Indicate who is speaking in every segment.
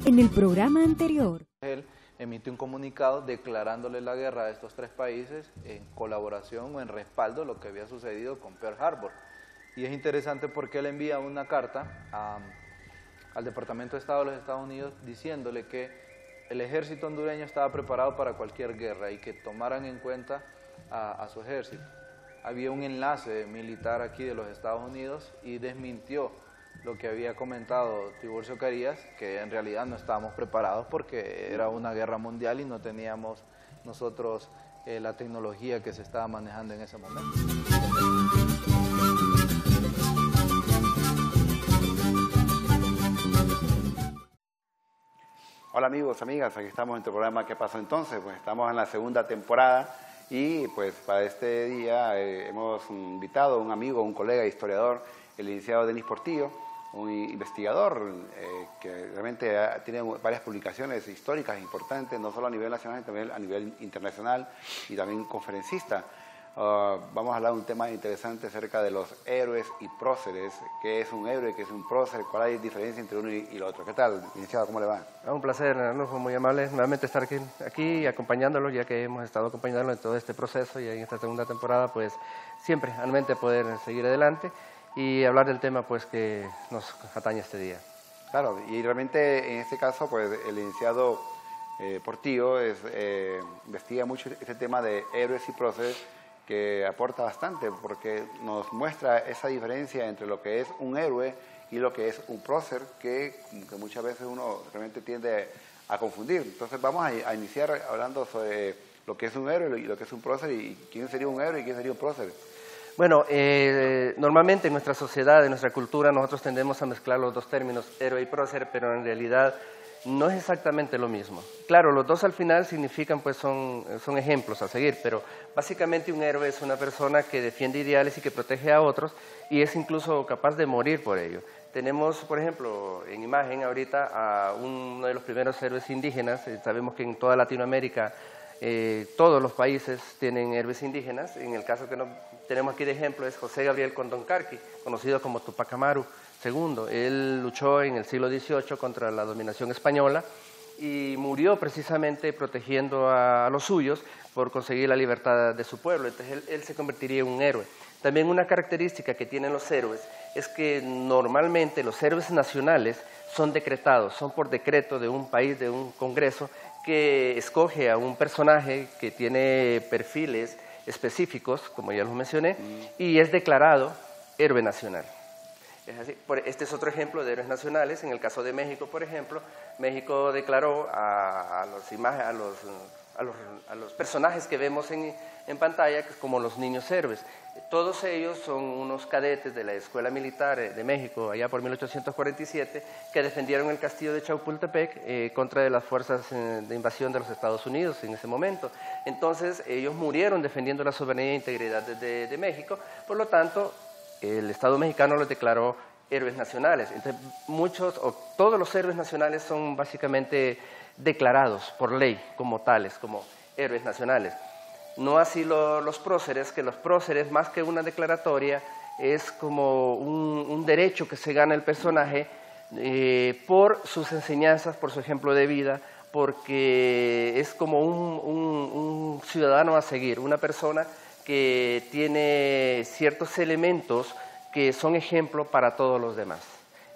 Speaker 1: En el programa anterior,
Speaker 2: él emite un comunicado declarándole la guerra a estos tres países en colaboración o en respaldo de lo que había sucedido con Pearl Harbor. Y es interesante porque él envía una carta al Departamento de Estado de los Estados Unidos diciéndole que el ejército hondureño estaba preparado para cualquier guerra y que tomaran en cuenta a su ejército. Había un enlace militar aquí de los Estados Unidos y desmintió lo que había comentado Tiburcio Carías, que en realidad no estábamos preparados porque era una guerra mundial y no teníamos nosotros la tecnología que se estaba manejando en ese momento.
Speaker 3: Hola amigos, amigas, aquí estamos en tu programa ¿Qué pasó entonces? Pues estamos en la segunda temporada y pues para este día hemos invitado a un amigo, un colega historiador, el licenciado Denis Portillo, un investigador que realmente tiene varias publicaciones históricas importantes, no solo a nivel nacional, sino también a nivel internacional y también conferencista. Vamos a hablar de un tema interesante acerca de los héroes y próceres. ¿Qué es un héroe? ¿Qué es un prócer? ¿Cuál hay diferencia entre uno y el otro? ¿Qué tal, licenciado? ¿Cómo le va?
Speaker 4: Un placer, Arnulfo, muy amable nuevamente estar aquí acompañándolo, ya que hemos estado acompañándolo en todo este proceso y en esta segunda temporada, pues siempre, realmente poder seguir adelante y hablar del tema pues que nos atañe este día.
Speaker 3: Claro, y realmente en este caso, pues el licenciado Portillo investiga mucho este tema de héroes y próceres, que aporta bastante porque nos muestra esa diferencia entre lo que es un héroe y lo que es un prócer, que muchas veces uno realmente tiende a confundir. Entonces vamos a iniciar hablando sobre lo que es un héroe y lo que es un prócer, y quién sería un héroe y quién sería un prócer.
Speaker 4: Bueno, normalmente en nuestra sociedad, en nuestra cultura, nosotros tendemos a mezclar los dos términos, héroe y prócer, pero en realidad no es exactamente lo mismo. Claro, los dos al final significan, pues son ejemplos a seguir, pero básicamente un héroe es una persona que defiende ideales y que protege a otros y es incluso capaz de morir por ello. Tenemos, por ejemplo, en imagen ahorita a uno de los primeros héroes indígenas. Sabemos que en toda Latinoamérica todos los países tienen héroes indígenas. En el caso que tenemos aquí de ejemplo es José Gabriel Condoncarqui, conocido como Tupac Amaru II. Él luchó en el siglo XVIII contra la dominación española y murió precisamente protegiendo a los suyos por conseguir la libertad de su pueblo. Entonces él se convertiría en un héroe. También una característica que tienen los héroes es que normalmente los héroes nacionales son decretados, son por decreto de un país, de un congreso, que escoge a un personaje que tiene perfiles específicos, como ya los mencioné, y es declarado héroe nacional. Es así. Este es otro ejemplo de héroes nacionales. En el caso de México, por ejemplo, México declaró a los personajes que vemos en pantalla como los niños héroes. Todos ellos son unos cadetes de la Escuela Militar de México, allá por 1847, que defendieron el castillo de Chapultepec contra de las fuerzas de invasión de los Estados Unidos en ese momento. Entonces, ellos murieron defendiendo la soberanía e integridad de México, por lo tanto, el Estado mexicano los declaró héroes nacionales. Entonces, muchos o todos los héroes nacionales son básicamente declarados por ley como tales, como héroes nacionales. No así los próceres, que los próceres, más que una declaratoria, es como un derecho que se gana el personaje por sus enseñanzas, por su ejemplo de vida, porque es como un ciudadano a seguir, una persona que tiene ciertos elementos que son ejemplo para todos los demás.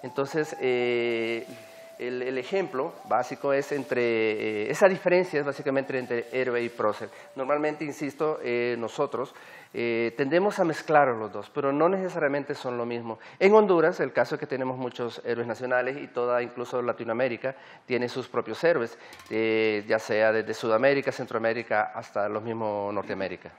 Speaker 4: Entonces, el ejemplo básico es esa diferencia es básicamente entre héroe y prócer. Normalmente, insisto, nosotros tendemos a mezclar los dos, pero no necesariamente son lo mismo. En Honduras, el caso es que tenemos muchos héroes nacionales y incluso Latinoamérica, tiene sus propios héroes, ya sea desde Sudamérica, Centroamérica, hasta los mismos Norteamérica.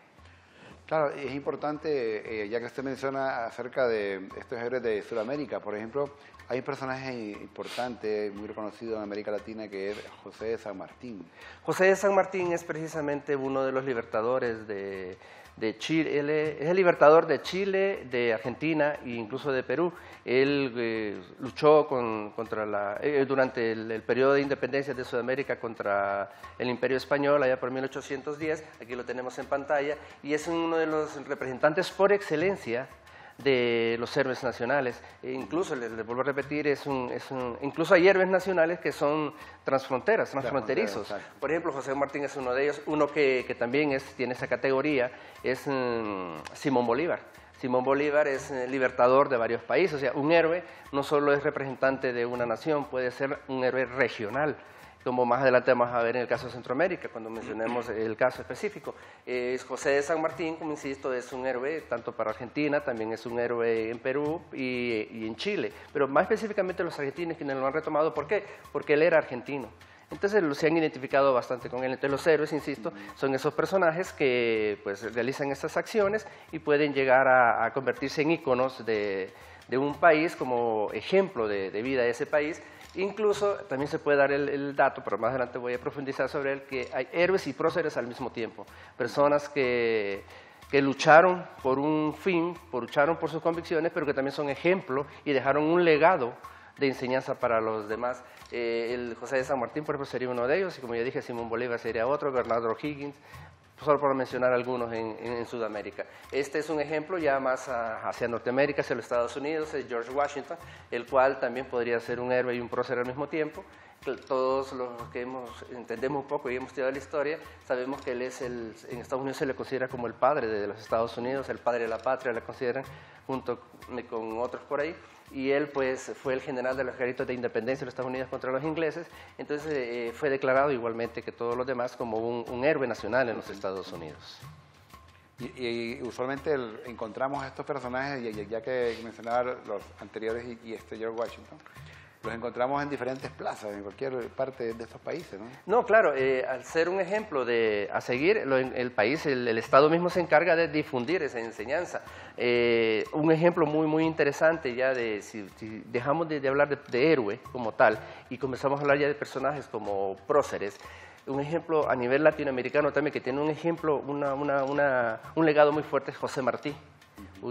Speaker 3: Claro, es importante, ya que usted menciona acerca de estos héroes de Sudamérica, por ejemplo, hay un personaje importante, muy reconocido en América Latina, que es José de San Martín.
Speaker 4: José de San Martín es precisamente uno de los libertadores de Chile. Él es el libertador de Chile, de Argentina e incluso de Perú. Él luchó durante el periodo de independencia de Sudamérica contra el Imperio Español, allá por 1810, aquí lo tenemos en pantalla, y es uno de los representantes por excelencia de los héroes nacionales. Incluso, les vuelvo a repetir, incluso hay héroes nacionales que son transfronterizos. Por ejemplo, José Martín es uno de ellos. Uno que también tiene esa categoría es Simón Bolívar. Simón Bolívar es libertador de varios países. O sea, un héroe no solo es representante de una nación, puede ser un héroe regional, como más adelante vamos a ver en el caso de Centroamérica, cuando mencionemos el caso específico. José de San Martín, como insisto, es un héroe tanto para Argentina, también es un héroe en Perú y en Chile, pero más específicamente los argentinos quienes lo han retomado. ¿Por qué? Porque él era argentino. Entonces se han identificado bastante con él. Entonces los héroes, insisto, son esos personajes que pues, realizan estas acciones y pueden llegar a convertirse en íconos de un país como ejemplo de vida de ese país. Incluso también se puede dar el dato, pero más adelante voy a profundizar sobre él, que hay héroes y próceres al mismo tiempo. Personas que lucharon por un fin, lucharon por sus convicciones, pero que también son ejemplo y dejaron un legado de enseñanza para los demás. El José de San Martín, por ejemplo, sería uno de ellos, y como ya dije, Simón Bolívar sería otro, Bernardo O'Higgins, solo por mencionar algunos en Sudamérica. Este es un ejemplo ya más hacia Norteamérica, hacia los Estados Unidos, es George Washington, el cual también podría ser un héroe y un prócer al mismo tiempo. Todos los que entendemos un poco y hemos estudiado la historia, sabemos que él en Estados Unidos se le considera como el padre de los Estados Unidos, el padre de la patria, le consideran, junto con otros por ahí, y él pues fue el general de los ejércitos de independencia de los Estados Unidos contra los ingleses. Entonces fue declarado igualmente que todos los demás como un héroe nacional en los Estados Unidos.
Speaker 3: Y usualmente encontramos estos personajes, ya que mencionaba los anteriores y George Washington, los encontramos en diferentes plazas, en cualquier parte de estos países, ¿no?
Speaker 4: No, claro, al ser un ejemplo a seguir, el país, el Estado mismo se encarga de difundir esa enseñanza. Un ejemplo muy interesante ya si dejamos de hablar de héroe como tal y comenzamos a hablar ya de personajes como próceres. Un ejemplo a nivel latinoamericano también que tiene un ejemplo, un legado muy fuerte es José Martí.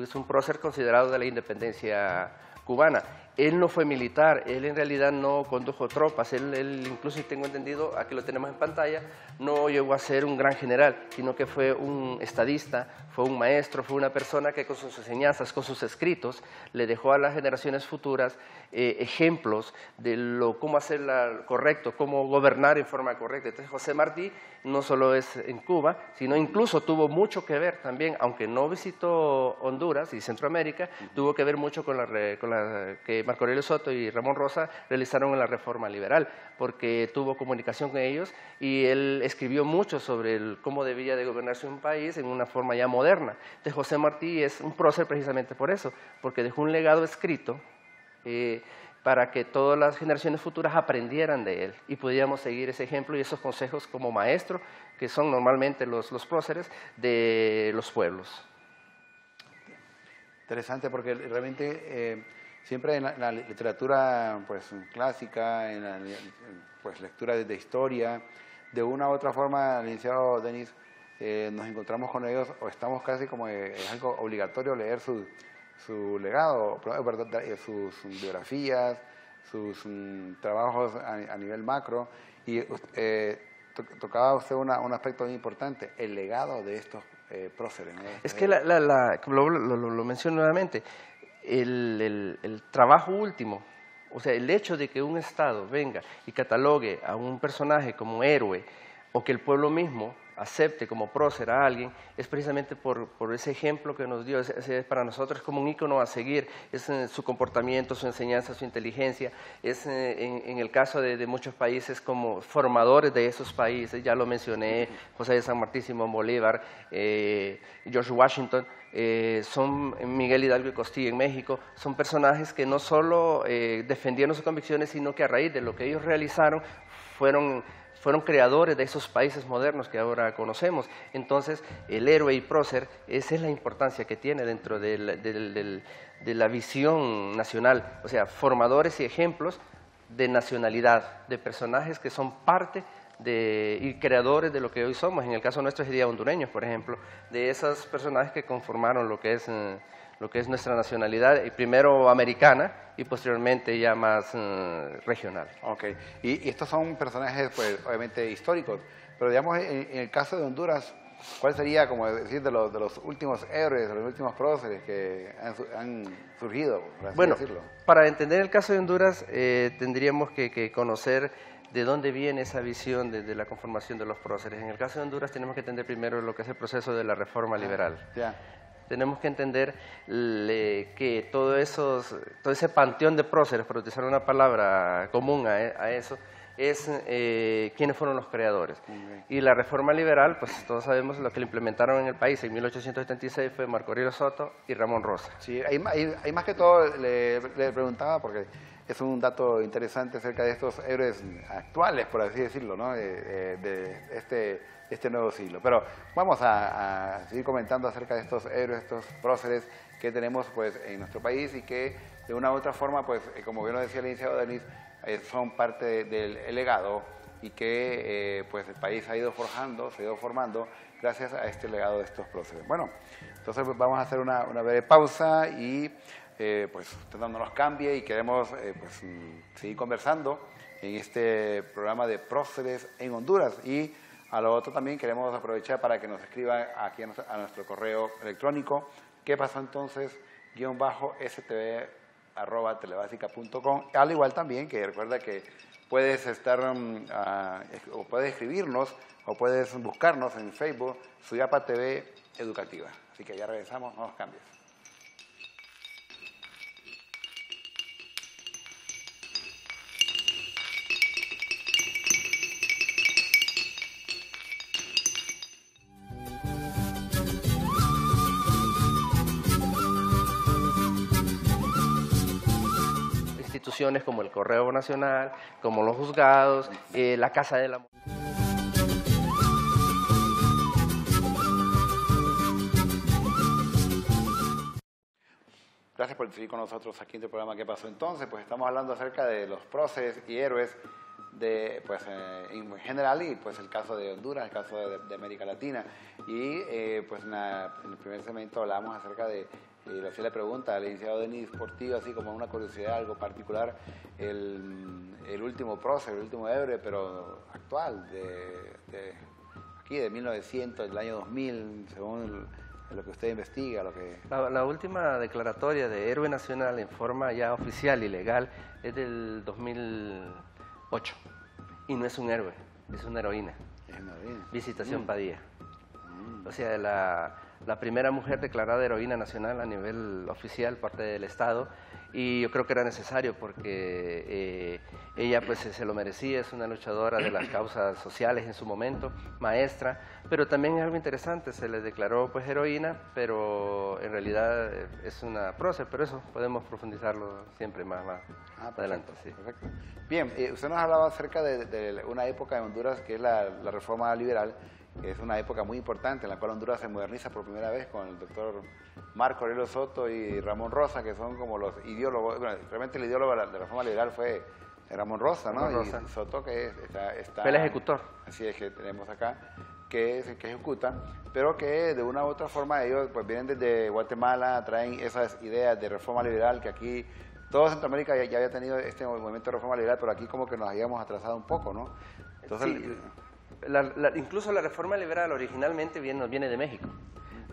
Speaker 4: Es un prócer considerado de la independencia cubana. Él no fue militar, él en realidad no condujo tropas, él incluso, si tengo entendido, aquí lo tenemos en pantalla, no llegó a ser un gran general, sino que fue un estadista, fue un maestro, fue una persona que con sus enseñanzas, con sus escritos, le dejó a las generaciones futuras ejemplos de cómo hacerla correcto, cómo gobernar en forma correcta. Entonces José Martí no solo es en Cuba, sino incluso tuvo mucho que ver también, aunque no visitó Honduras y Centroamérica, tuvo que ver mucho con la que Marco Aurelio Soto y Ramón Rosa realizaron en la Reforma Liberal, porque tuvo comunicación con ellos y él escribió mucho sobre cómo debía de gobernarse un país en una forma ya moderna. Entonces José Martí es un prócer precisamente por eso, porque dejó un legado escrito para que todas las generaciones futuras aprendieran de él y pudiéramos seguir ese ejemplo y esos consejos como maestro, que son normalmente los próceres de los pueblos.
Speaker 3: Interesante, porque realmente siempre en la literatura pues, clásica, en la pues, lectura de historia, de una u otra forma, licenciado Denis, nos encontramos con ellos o estamos casi como es algo obligatorio leer su legado, sus biografías, sus trabajos a nivel macro, y tocaba usted un aspecto muy importante, el legado de estos próceres, ¿no?
Speaker 4: Es que lo menciono nuevamente, el trabajo último, o sea, el hecho de que un Estado venga y catalogue a un personaje como héroe o que el pueblo mismo acepte como prócer a alguien, es precisamente por ese ejemplo que nos dio, para nosotros es como un ícono a seguir, es su comportamiento, su enseñanza, su inteligencia, es en el caso de muchos países como formadores de esos países, ya lo mencioné, José de San Martín, Simón Bolívar, George Washington, son Miguel Hidalgo y Costilla en México, son personajes que no solo defendieron sus convicciones, sino que a raíz de lo que ellos realizaron fueron creadores de esos países modernos que ahora conocemos. Entonces, el héroe y prócer, esa es la importancia que tiene dentro de la visión nacional, o sea, formadores y ejemplos de nacionalidad, de personajes que son parte y creadores de lo que hoy somos. En el caso nuestro sería hondureños, por ejemplo, de esos personajes que conformaron lo que es nuestra nacionalidad, primero americana y posteriormente ya más regional.
Speaker 3: Ok, y estos son personajes, pues, obviamente históricos, pero digamos, en el caso de Honduras, ¿Cuál sería, como decir, de los últimos héroes, de los últimos próceres que han surgido, por así
Speaker 4: Bueno,
Speaker 3: decirlo?
Speaker 4: para entender el caso de Honduras tendríamos que conocer de dónde viene esa visión de la conformación de los próceres. En el caso de Honduras tenemos que entender primero lo que es el proceso de la reforma liberal.
Speaker 3: Ya.
Speaker 4: Tenemos que entender que todo ese panteón de próceres, por utilizar una palabra común a eso, es quiénes fueron los creadores. Y la reforma liberal, pues todos sabemos lo que le implementaron en el país en 1876 fue Marco Aurelio Soto y Ramón Rosa.
Speaker 3: Sí, hay más que todo, le preguntaba, porque es un dato interesante acerca de estos héroes actuales, por así decirlo, ¿no? de este nuevo siglo. Pero vamos a seguir comentando acerca de estos héroes, estos próceres que tenemos pues, en nuestro país y que de una u otra forma, pues, como bien lo decía el licenciado Denis, son parte del legado y que pues el país ha ido forjando, se ha ido formando gracias a este legado de estos próceres. Bueno, entonces pues, vamos a hacer una breve pausa y pues usted no nos cambie y queremos pues, seguir conversando en este programa de próceres en Honduras. Y a lo otro también queremos aprovechar para que nos escriban aquí a nuestro correo electrónico, ¿qué pasó entonces? _STV@telebasica.com. Al igual también que recuerda que puedes estar o puedes escribirnos o puedes buscarnos en Facebook, Suyapa TV Educativa. Así que ya regresamos, no nos cambies.
Speaker 4: Instituciones como el Correo Nacional, como los juzgados, la Casa de la...
Speaker 3: Gracias por seguir con nosotros aquí en el programa ¿Qué pasó entonces? Pues estamos hablando acerca de los próceres y héroes pues, en general y pues el caso de Honduras, el caso de América Latina. Y pues en el primer segmento hablamos acerca de, le hacía la pregunta al licenciado Denis Portillo, así como una curiosidad, algo particular, el último prócer, el último héroe, pero actual, aquí de 1900, del año 2000, según lo que usted investiga, lo que...
Speaker 4: La última declaratoria de héroe nacional en forma ya oficial y legal es del 2008 y no es un héroe, es una heroína.
Speaker 3: Es una heroína.
Speaker 4: Visitación Padilla. O sea, la primera mujer declarada heroína nacional a nivel oficial, parte del Estado, y yo creo que era necesario porque ella pues se lo merecía, es una luchadora de las causas sociales en su momento, maestra, pero también es algo interesante, se le declaró pues heroína, pero en realidad es una prócer, pero eso podemos profundizarlo siempre más adelante. Sí.
Speaker 3: Perfecto. Bien, usted nos hablaba acerca de una época en Honduras que es la reforma liberal, que es una época muy importante en la cual Honduras se moderniza por primera vez con el doctor Marco Aurelio Soto y Ramón Rosa, que son como los ideólogos. Bueno, realmente el ideólogo de la reforma liberal fue Ramón Rosa, ¿no?
Speaker 4: Ramón Rosa.
Speaker 3: Y Soto, que está...
Speaker 4: Fue el ejecutor.
Speaker 3: Así es, que tenemos acá, que es el que ejecuta, pero que de una u otra forma ellos pues vienen desde Guatemala, traen esas ideas de reforma liberal que aquí... Todo Centroamérica ya había tenido este movimiento de reforma liberal, pero aquí como que nos habíamos atrasado un poco, ¿no? Entonces...
Speaker 4: Sí. Incluso la reforma liberal originalmente viene de México.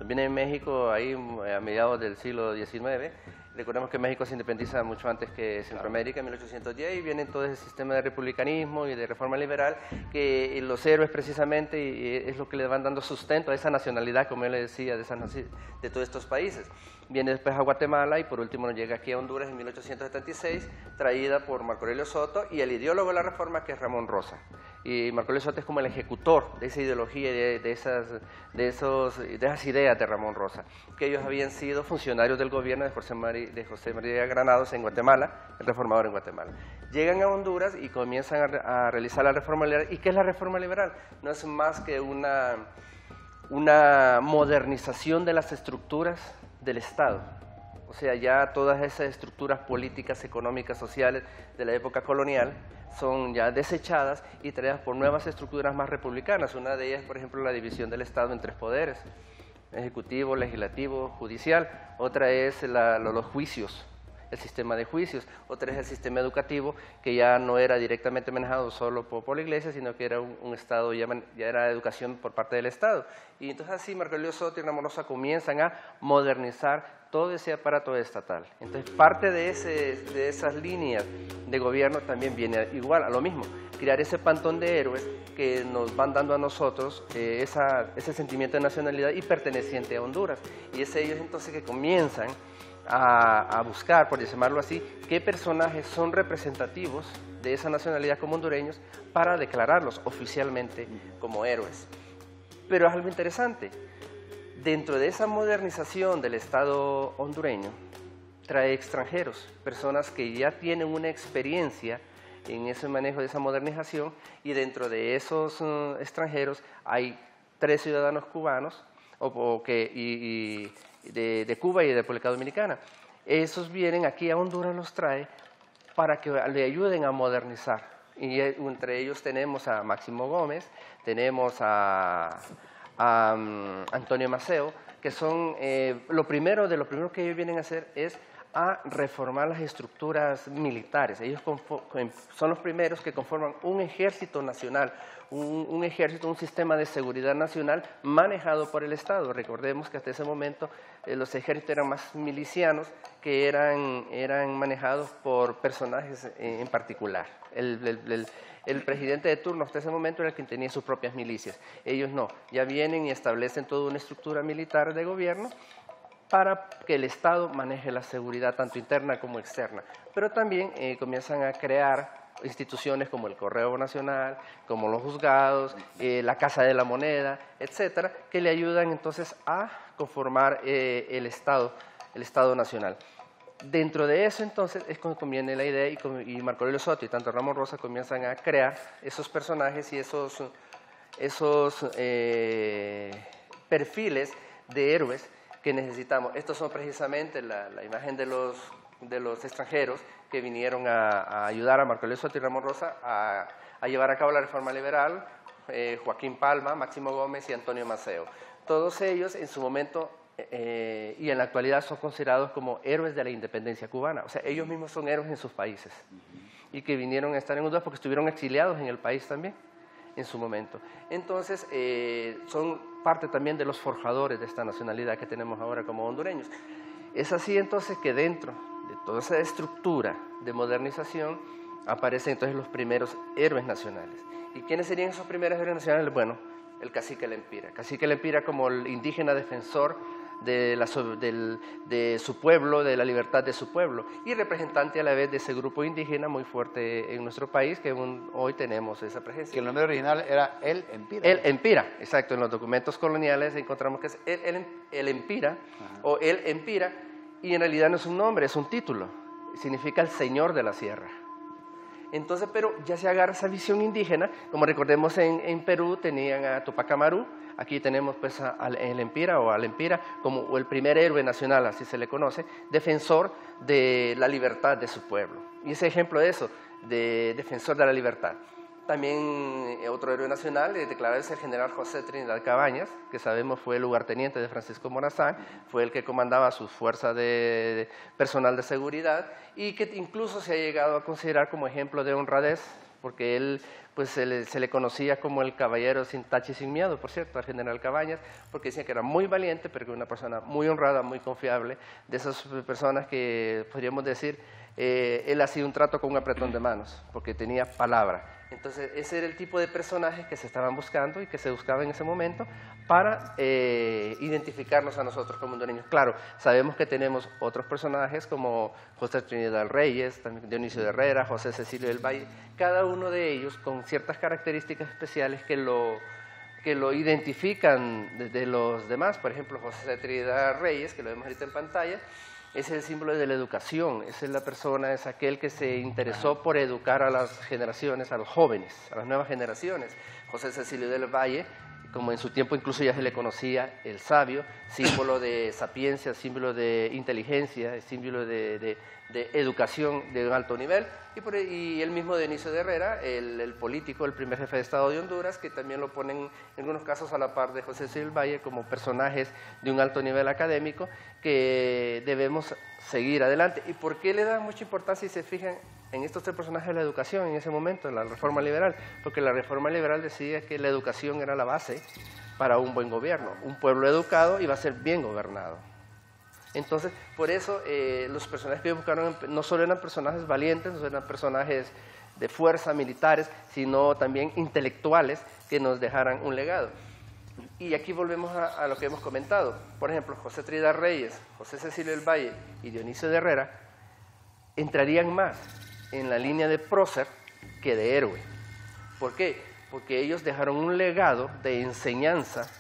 Speaker 4: Viene de México ahí a mediados del siglo XIX. Recordemos que México se independiza mucho antes que Centroamérica, en 1810, y viene todo ese sistema de republicanismo y de reforma liberal, que los héroes precisamente y es lo que le van dando sustento a esa nacionalidad, como yo le decía, de todos estos países. Viene después a Guatemala y por último nos llega aquí a Honduras en 1876, traída por Marco Aurelio Soto y el ideólogo de la reforma, que es Ramón Rosa. Y Marco Aurelio Soto es como el ejecutor de esa ideología y de esas ideas de Ramón Rosa, que ellos habían sido funcionarios del gobierno de José María Granados en Guatemala, el reformador en Guatemala. Llegan a Honduras y comienzan a realizar la reforma liberal. ¿Y qué es la reforma liberal? No es más que una modernización de las estructuras del Estado. O sea, ya todas esas estructuras políticas, económicas, sociales de la época colonial son ya desechadas y traídas por nuevas estructuras más republicanas. Una de ellas, por ejemplo, la división del Estado en 3 poderes, ejecutivo, legislativo, judicial. Otra es los juicios el sistema de juicios, otra es el sistema educativo, que ya no era directamente manejado solo por la Iglesia, sino que era un Estado, ya era educación por parte del Estado. Y entonces así Marco Aurelio Soto y Ramón Rosa comienzan a modernizar todo ese aparato estatal. Entonces parte de esas líneas de gobierno también viene igual a lo mismo, crear ese pantón de héroes que nos van dando a nosotros ese sentimiento de nacionalidad y perteneciente a Honduras. Y es ellos entonces que comienzan a buscar, por llamarlo así, qué personajes son representativos de esa nacionalidad como hondureños para declararlos oficialmente como héroes. Pero es algo interesante, dentro de esa modernización del Estado hondureño, trae extranjeros, personas que ya tienen una experiencia en ese manejo de esa modernización, y dentro de esos extranjeros hay 3 ciudadanos cubanos de Cuba y de República Dominicana. Esos vienen aquí a Honduras, los trae para que le ayuden a modernizar. Y entre ellos tenemos a Máximo Gómez, tenemos a Antonio Maceo, que son lo primero que ellos vienen a hacer es a reformar las estructuras militares. Ellos son los primeros que conforman un ejército nacional, un sistema de seguridad nacional manejado por el Estado. Recordemos que hasta ese momento los ejércitos eran más milicianos, que eran manejados por personajes en particular. El presidente de turno hasta ese momento era el quien tenía sus propias milicias. Ellos no, ya vienen y establecen toda una estructura militar de gobierno para que el Estado maneje la seguridad tanto interna como externa. Pero también comienzan a crear instituciones como el Correo Nacional, como los juzgados, la Casa de la Moneda, etcétera, que le ayudan entonces a conformar el Estado nacional. Dentro de eso, entonces, es cuando conviene la idea y Marco Aurelio Soto y tanto Ramón Rosa comienzan a crear esos personajes y esos perfiles de héroes que necesitamos. Estos son precisamente la imagen de los extranjeros que vinieron a ayudar a Marco Aurelio Soto y Ramón Rosa a llevar a cabo la reforma liberal, Joaquín Palma, Máximo Gómez y Antonio Maceo. Todos ellos en su momento y en la actualidad son considerados como héroes de la independencia cubana. O sea, ellos mismos son héroes en sus países y que vinieron a estar en Honduras porque estuvieron exiliados en el país también en su momento. Entonces, son parte también de los forjadores de esta nacionalidad que tenemos ahora como hondureños. Es así entonces que dentro de toda esa estructura de modernización aparecen entonces los primeros héroes nacionales. ¿Y quiénes serían esos primeros héroes nacionales? Bueno, el cacique Lempira. Cacique Lempira como el indígena defensor de su pueblo, de la libertad de su pueblo, y representante a la vez de ese grupo indígena muy fuerte en nuestro país, que hoy tenemos esa presencia.
Speaker 3: Que el nombre original era El Empira.
Speaker 4: El Empira, exacto. En los documentos coloniales encontramos que es el Empira, o El Empira, y en realidad no es un nombre, es un título. Significa el Señor de la Sierra. Entonces, pero ya se agarra esa visión indígena, como recordemos en Perú tenían a Tupac Amaru, aquí tenemos pues al Empira o al Empira como el primer héroe nacional, así se le conoce, defensor de la libertad de su pueblo. Y ese ejemplo de eso, de defensor de la libertad. También otro héroe nacional declarado es el general José Trinidad Cabañas, que sabemos fue el lugarteniente de Francisco Morazán, fue el que comandaba sus fuerzas de personal de seguridad y que incluso se ha llegado a considerar como ejemplo de honradez, porque él pues se le conocía como el caballero sin tacha y sin miedo, por cierto, al general Cabañas, porque decía que era muy valiente, pero que era una persona muy honrada, muy confiable, de esas personas que podríamos decir, él hacía un trato con un apretón de manos, porque tenía palabra. Entonces, ese era el tipo de personajes que se estaban buscando y que se buscaba en ese momento para identificarnos a nosotros como hondureños. Claro, sabemos que tenemos otros personajes como José Trinidad Reyes, también Dionisio de Herrera, José Cecilio del Valle, cada uno de ellos con ciertas características especiales que lo identifican de los demás. Por ejemplo, José Trinidad Reyes, que lo vemos ahorita en pantalla, es el símbolo de la educación, es la persona, es aquel que se interesó por educar a las generaciones, a los jóvenes, a las nuevas generaciones. José Cecilio del Valle como en su tiempo incluso ya se le conocía el sabio, símbolo de sapiencia, símbolo de inteligencia, símbolo de educación de un alto nivel, y el mismo Dionisio de Herrera, el político, el primer jefe de Estado de Honduras, que también lo ponen en algunos casos a la par de José Cecilio del Valle como personajes de un alto nivel académico que debemos seguir adelante. ¿Y por qué le dan mucha importancia, si se fijan, en estos tres personajes de la educación en ese momento, en la reforma liberal? Porque la reforma liberal decía que la educación era la base para un buen gobierno. Un pueblo educado iba a ser bien gobernado. Entonces, por eso los personajes que buscaron no solo eran personajes valientes, no solo eran personajes de fuerza, militares, sino también intelectuales que nos dejaran un legado. Y aquí volvemos a lo que hemos comentado. Por ejemplo, José Trinidad Reyes, José Cecilio del Valle y Dionisio de Herrera entrarían más en la línea de prócer que de héroe. ¿Por qué? Porque ellos dejaron un legado de enseñanza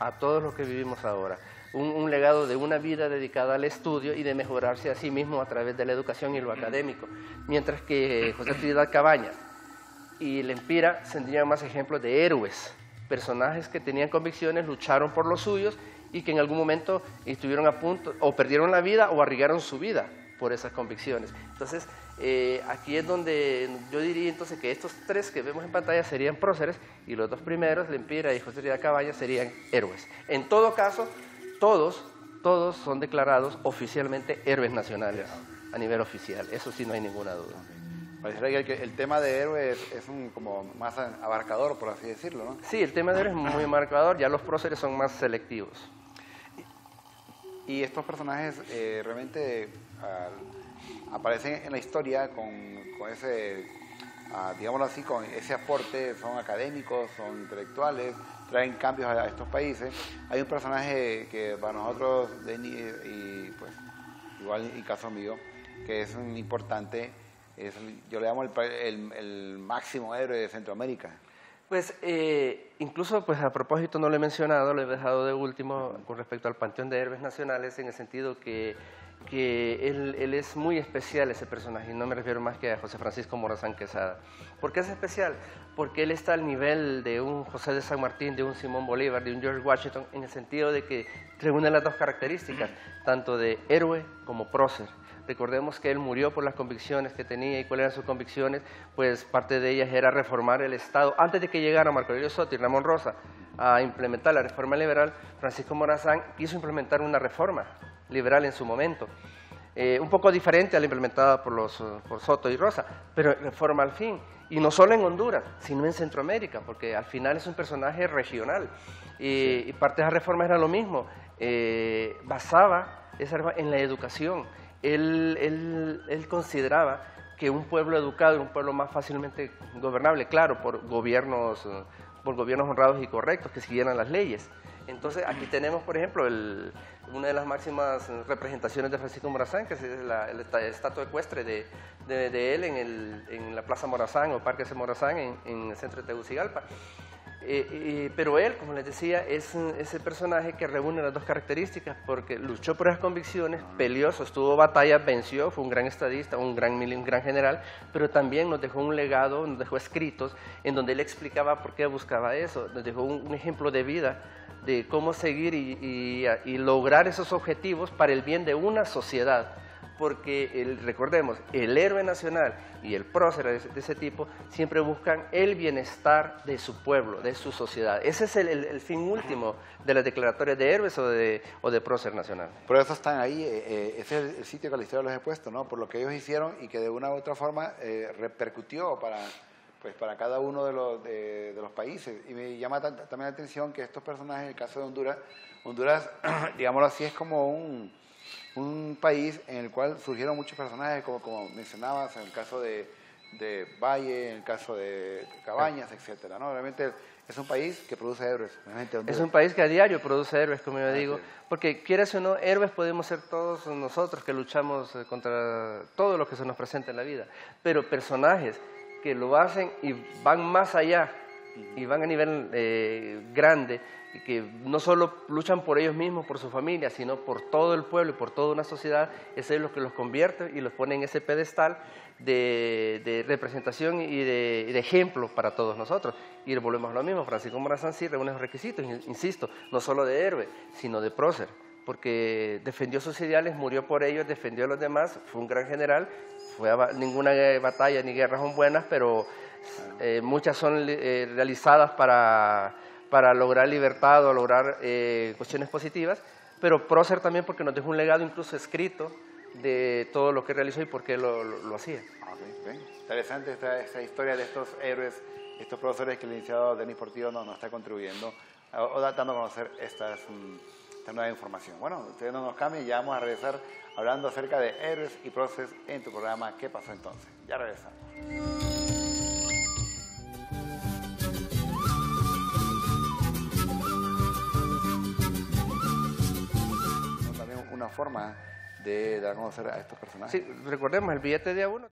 Speaker 4: a todos los que vivimos ahora. Un legado de una vida dedicada al estudio y de mejorarse a sí mismo a través de la educación y lo académico. Mientras que José Trinidad Cabañas y Lempira tendrían más ejemplos de héroes, personajes que tenían convicciones, lucharon por los suyos y que en algún momento estuvieron a punto, o perdieron la vida o arriesgaron su vida por esas convicciones. Entonces, aquí es donde yo diría entonces que estos tres que vemos en pantalla serían próceres y los dos primeros, Lempira y José Trinidad Cabañas, serían héroes. En todo caso, todos son declarados oficialmente héroes nacionales a nivel oficial, eso sí no hay ninguna duda.
Speaker 3: Pareciera que el tema de héroes es como más abarcador, por así decirlo, ¿no?
Speaker 4: Sí, el tema de héroes es muy marcador, ya los próceres son más selectivos.
Speaker 3: Y estos personajes realmente aparecen en la historia con ese, digámoslo así, con ese aporte, son académicos, son intelectuales, traen cambios a estos países. Hay un personaje que para nosotros, Denis, y pues igual en caso mío, que es un importante, yo le llamo el máximo héroe de Centroamérica.
Speaker 4: Pues incluso pues a propósito no lo he mencionado, lo he dejado de último con respecto al Panteón de Héroes Nacionales, en el sentido que él es muy especial, ese personaje, y no me refiero más que a José Francisco Morazán Quesada. ¿Por qué es especial? Porque él está al nivel de un José de San Martín, de un Simón Bolívar, de un George Washington, en el sentido de que reúne las dos características, tanto de héroe como prócer. Recordemos que él murió por las convicciones que tenía, y cuáles eran sus convicciones, pues parte de ellas era reformar el Estado. Antes de que llegara Marco Aurelio Soto y Ramón Rosa a implementar la reforma liberal, Francisco Morazán quiso implementar una reforma liberal en su momento, un poco diferente a la implementada por Soto y Rosa, pero reforma al fin, y no solo en Honduras, sino en Centroamérica, porque al final es un personaje regional, y parte de esa reforma era lo mismo, basaba esa reforma en la educación. Él consideraba que un pueblo educado era un pueblo más fácilmente gobernable, claro, por gobiernos honrados y correctos que siguieran las leyes. Entonces, aquí tenemos, por ejemplo, una de las máximas representaciones de Francisco Morazán, que es la estatua ecuestre de él en la Plaza Morazán o Parque Morazán en el centro de Tegucigalpa. Pero él, como les decía, es ese personaje que reúne las dos características, porque luchó por esas convicciones, peleó, sostuvo batallas, venció, fue un gran estadista, un gran general, pero también nos dejó un legado, nos dejó escritos en donde él explicaba por qué buscaba eso, nos dejó un ejemplo de vida de cómo seguir y lograr esos objetivos para el bien de una sociedad. Porque, recordemos, el héroe nacional y el prócer de ese tipo siempre buscan el bienestar de su pueblo, de su sociedad. Ese es el fin último de las declaratorias de héroes o de prócer nacional.
Speaker 3: Por eso están ahí, ese es el sitio que a la historia los he puesto, ¿no? Por lo que ellos hicieron y que de una u otra forma repercutió para cada uno de los países. Y me llama también la atención que estos personajes, en el caso de Honduras, digámoslo así, es como un país en el cual surgieron muchos personajes, como mencionabas, en el caso de Valle, en el caso de Cabañas, etcétera, ¿no? Realmente es un país que produce héroes.
Speaker 4: Es un país que a diario produce héroes, como yo digo, porque quieras o no, héroes podemos ser todos nosotros que luchamos contra todo lo que se nos presenta en la vida, pero personajes que lo hacen y van más allá y van a nivel grande, y que no solo luchan por ellos mismos, por su familia, sino por todo el pueblo y por toda una sociedad. Eso es lo que los convierte y los pone en ese pedestal de representación y de ejemplo para todos nosotros. Y volvemos a lo mismo, Francisco Morazán sí reúne los requisitos, insisto, no solo de héroe, sino de prócer, porque defendió sus ideales, murió por ellos, defendió a los demás, fue un gran general, ninguna batalla ni guerra son buenas, pero muchas son realizadas para lograr libertad o lograr cuestiones positivas, pero prócer también porque nos dejó un legado incluso escrito de todo lo que realizó y por qué lo hacía.
Speaker 3: Okay. Interesante esta historia de estos héroes, estos próceres que el licenciado Denis Portillo nos está contribuyendo o dando a conocer esta nueva información. Bueno, ustedes no nos cambien, ya vamos a regresar hablando acerca de héroes y próceres en tu programa ¿Qué pasó entonces? Ya regresamos. También una forma de dar a conocer a estos personajes.
Speaker 4: Sí, recordemos el billete de A1.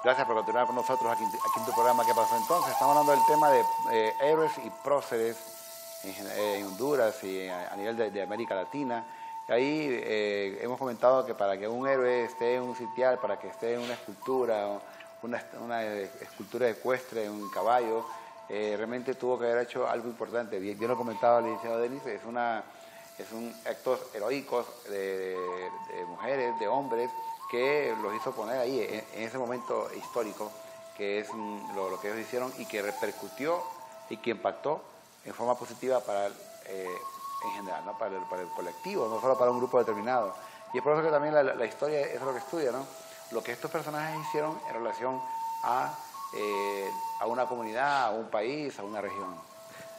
Speaker 3: Gracias por continuar con nosotros aquí en tu programa ¿Qué pasó entonces? Estamos hablando del tema de héroes y próceres en Honduras y a nivel de América Latina. Y ahí hemos comentado que para que un héroe esté en un sitial, para que esté en una escultura, una escultura ecuestre, un caballo, realmente tuvo que haber hecho algo importante. Bien lo comentaba el licenciado Denis, son actos heroicos de mujeres, de hombres, que los hizo poner ahí en ese momento histórico, que es lo que ellos hicieron y que repercutió y que impactó en forma positiva para en general, ¿no? para el colectivo, no solo para un grupo determinado. Y es por eso que también la historia es lo que estudia, ¿no? Lo que estos personajes hicieron en relación a una comunidad, a un país, a una región.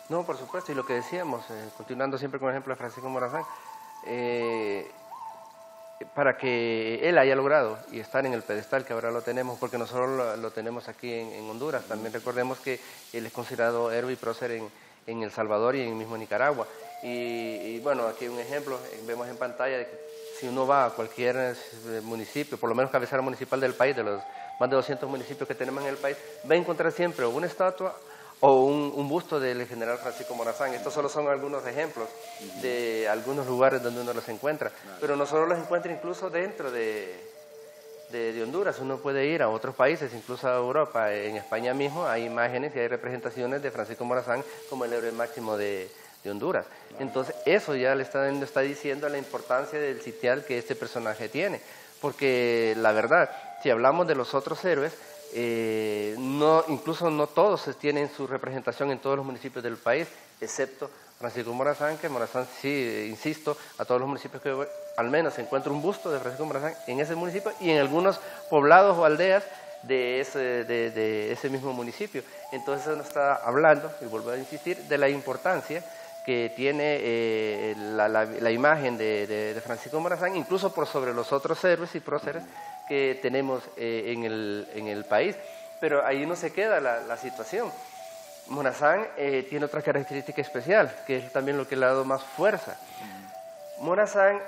Speaker 4: No, por supuesto, y lo que decíamos, continuando siempre con el ejemplo de Francisco Morazán, para que él haya logrado y estar en el pedestal que ahora lo tenemos, porque nosotros lo tenemos aquí en Honduras, también recordemos que él es considerado héroe y prócer en El Salvador y en mismo Nicaragua. Y bueno, aquí hay un ejemplo, vemos en pantalla de que si uno va a cualquier municipio, por lo menos cabecera municipal del país, de los más de 200 municipios que tenemos en el país, va a encontrar siempre una estatua o un busto del general Francisco Morazán. Estos solo son algunos ejemplos de algunos lugares donde uno los encuentra, pero no solo los encuentra incluso dentro de Honduras, uno puede ir a otros países, incluso a Europa. En España mismo hay imágenes y hay representaciones de Francisco Morazán como el héroe máximo de Honduras. Entonces eso ya le está diciendo la importancia del sitial que este personaje tiene, porque la verdad, si hablamos de los otros héroes, incluso no todos tienen su representación en todos los municipios del país, excepto Francisco Morazán, que Morazán sí, insisto, a todos los municipios que al menos se encuentra un busto de Francisco Morazán en ese municipio y en algunos poblados o aldeas de ese mismo municipio. Entonces eso nos está hablando, y vuelvo a insistir, de la importancia que tiene la imagen de Francisco Morazán, incluso por sobre los otros héroes y próceres que tenemos en el país. Pero ahí no se queda la situación. Morazán tiene otra característica especial, que es también lo que le ha dado más fuerza. Morazán,